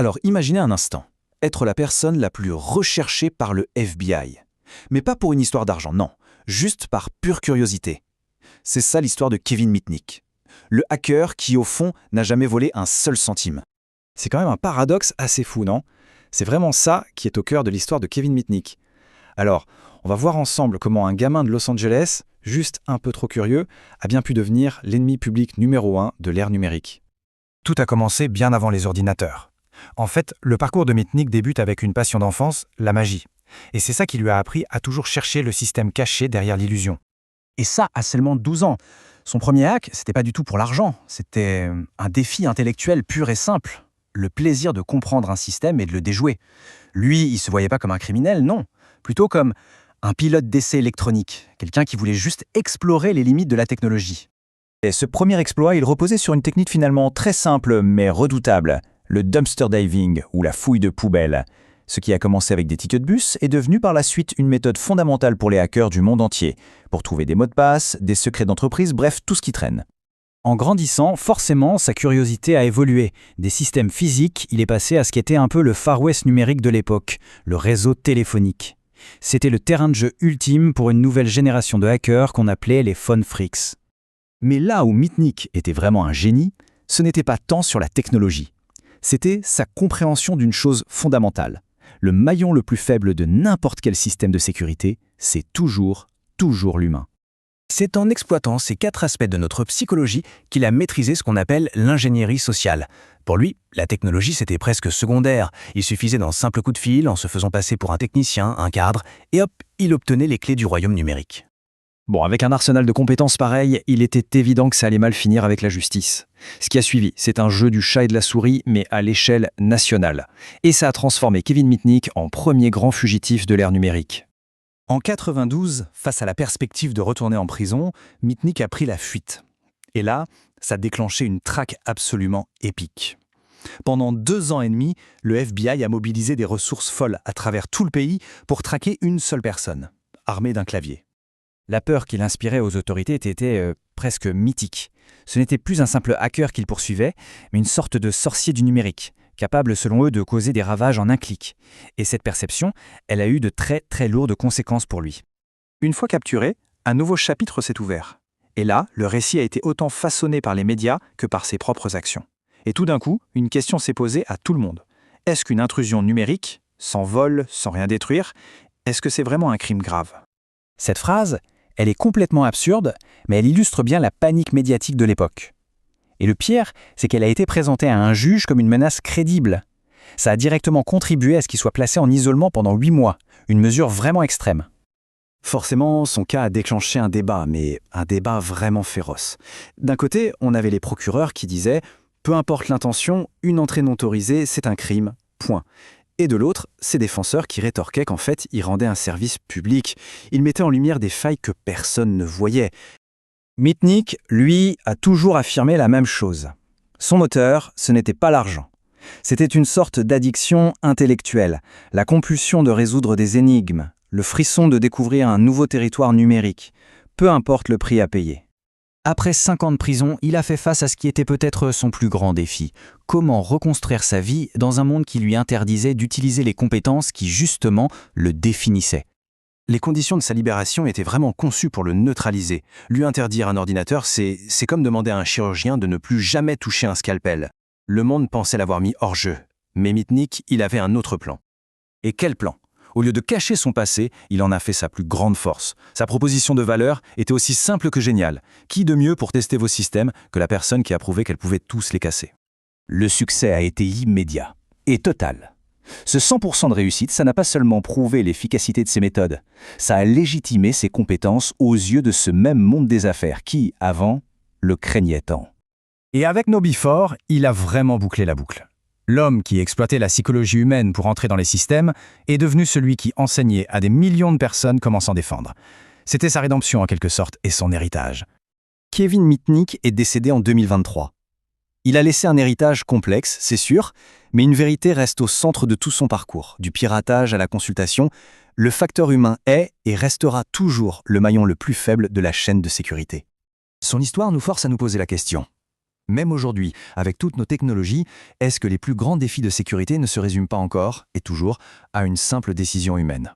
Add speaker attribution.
Speaker 1: Alors imaginez un instant, être la personne la plus recherchée par le FBI. Mais pas pour une histoire d'argent, non, juste par pure curiosité. C'est ça l'histoire de Kevin Mitnick. Le hacker qui, au fond, n'a jamais volé un seul centime.
Speaker 2: C'est quand même un paradoxe assez fou, non? C'est vraiment ça qui est au cœur de l'histoire de Kevin Mitnick. Alors, on va voir ensemble comment un gamin de Los Angeles, juste un peu trop curieux, a bien pu devenir l'ennemi public numéro 1 de l'ère numérique.
Speaker 3: Tout a commencé bien avant les ordinateurs. En fait, le parcours de Mitnick débute avec une passion d'enfance, la magie. Et c'est ça qui lui a appris à toujours chercher le système caché derrière l'illusion.
Speaker 4: Et ça à seulement 12 ans. Son premier hack, c'était pas du tout pour l'argent, c'était un défi intellectuel pur et simple. Le plaisir de comprendre un système et de le déjouer. Lui, il se voyait pas comme un criminel, non. Plutôt comme un pilote d'essai électronique, quelqu'un qui voulait juste explorer les limites de la technologie.
Speaker 5: Et ce premier exploit, il reposait sur une technique finalement très simple mais redoutable, le dumpster diving ou la fouille de poubelle. Ce qui a commencé avec des tickets de bus est devenu par la suite une méthode fondamentale pour les hackers du monde entier, pour trouver des mots de passe, des secrets d'entreprise, bref, tout ce qui traîne.
Speaker 2: En grandissant, forcément, sa curiosité a évolué. Des systèmes physiques, il est passé à ce qu'était un peu le Far West numérique de l'époque, le réseau téléphonique. C'était le terrain de jeu ultime pour une nouvelle génération de hackers qu'on appelait les phone freaks.
Speaker 5: Mais là où Mitnick était vraiment un génie, ce n'était pas tant sur la technologie. C'était sa compréhension d'une chose fondamentale. Le maillon le plus faible de n'importe quel système de sécurité, c'est toujours l'humain.
Speaker 4: C'est en exploitant ces 4 aspects de notre psychologie qu'il a maîtrisé ce qu'on appelle l'ingénierie sociale. Pour lui, la technologie c'était presque secondaire. Il suffisait d'un simple coup de fil en se faisant passer pour un technicien, un cadre, et hop, il obtenait les clés du royaume numérique.
Speaker 2: Bon, avec un arsenal de compétences pareil, il était évident que ça allait mal finir avec la justice. Ce qui a suivi, c'est un jeu du chat et de la souris, mais à l'échelle nationale. Et ça a transformé Kevin Mitnick en premier grand fugitif de l'ère numérique.
Speaker 1: En 92, face à la perspective de retourner en prison, Mitnick a pris la fuite. Et là, ça a déclenché une traque absolument épique. Pendant 2 ans et demi, le FBI a mobilisé des ressources folles à travers tout le pays pour traquer une seule personne, armée d'un clavier.
Speaker 2: La peur qu'il inspirait aux autorités était presque mythique. Ce n'était plus un simple hacker qu'il poursuivait, mais une sorte de sorcier du numérique, capable selon eux de causer des ravages en un clic. Et cette perception, elle a eu de très très lourdes conséquences pour lui.
Speaker 3: Une fois capturé, un nouveau chapitre s'est ouvert. Et là, le récit a été autant façonné par les médias que par ses propres actions. Et tout d'un coup, une question s'est posée à tout le monde. Est-ce qu'une intrusion numérique, sans vol, sans rien détruire, est-ce que c'est vraiment un crime grave ?
Speaker 2: Cette phrase, elle est complètement absurde, mais elle illustre bien la panique médiatique de l'époque. Et le pire, c'est qu'elle a été présentée à un juge comme une menace crédible. Ça a directement contribué à ce qu'il soit placé en isolement pendant 8 mois, une mesure vraiment extrême.
Speaker 1: Forcément, son cas a déclenché un débat, mais un débat vraiment féroce. D'un côté, on avait les procureurs qui disaient « peu importe l'intention, une entrée non autorisée, c'est un crime, point ». Et de l'autre, ces défenseurs qui rétorquaient qu'en fait, ils rendaient un service public. Ils mettaient en lumière des failles que personne ne voyait.
Speaker 2: Mitnick, lui, a toujours affirmé la même chose. Son moteur, ce n'était pas l'argent. C'était une sorte d'addiction intellectuelle, la compulsion de résoudre des énigmes, le frisson de découvrir un nouveau territoire numérique, peu importe le prix à payer. Après 5 ans de prison, il a fait face à ce qui était peut-être son plus grand défi. Comment reconstruire sa vie dans un monde qui lui interdisait d'utiliser les compétences qui, justement, le définissaient.
Speaker 1: Les conditions de sa libération étaient vraiment conçues pour le neutraliser. Lui interdire un ordinateur, c'est comme demander à un chirurgien de ne plus jamais toucher un scalpel. Le monde pensait l'avoir mis hors jeu. Mais Mitnick, il avait un autre plan. Et quel plan ? Au lieu de cacher son passé, il en a fait sa plus grande force. Sa proposition de valeur était aussi simple que géniale. Qui de mieux pour tester vos systèmes que la personne qui a prouvé qu'elle pouvait tous les casser ?
Speaker 5: Le succès a été immédiat et total. Ce 100% de réussite, ça n'a pas seulement prouvé l'efficacité de ses méthodes, ça a légitimé ses compétences aux yeux de ce même monde des affaires qui, avant, le craignait tant.
Speaker 3: Et avec KnowBe4, il a vraiment bouclé la boucle. L'homme qui exploitait la psychologie humaine pour entrer dans les systèmes est devenu celui qui enseignait à des millions de personnes comment s'en défendre. C'était sa rédemption en quelque sorte et son héritage.
Speaker 1: Kevin Mitnick est décédé en 2023. Il a laissé un héritage complexe, c'est sûr, mais une vérité reste au centre de tout son parcours. Du piratage à la consultation, le facteur humain est et restera toujours le maillon le plus faible de la chaîne de sécurité. Son histoire nous force à nous poser la question.
Speaker 5: Même aujourd'hui, avec toutes nos technologies, est-ce que les plus grands défis de sécurité ne se résument pas encore, et toujours, à une simple décision humaine ?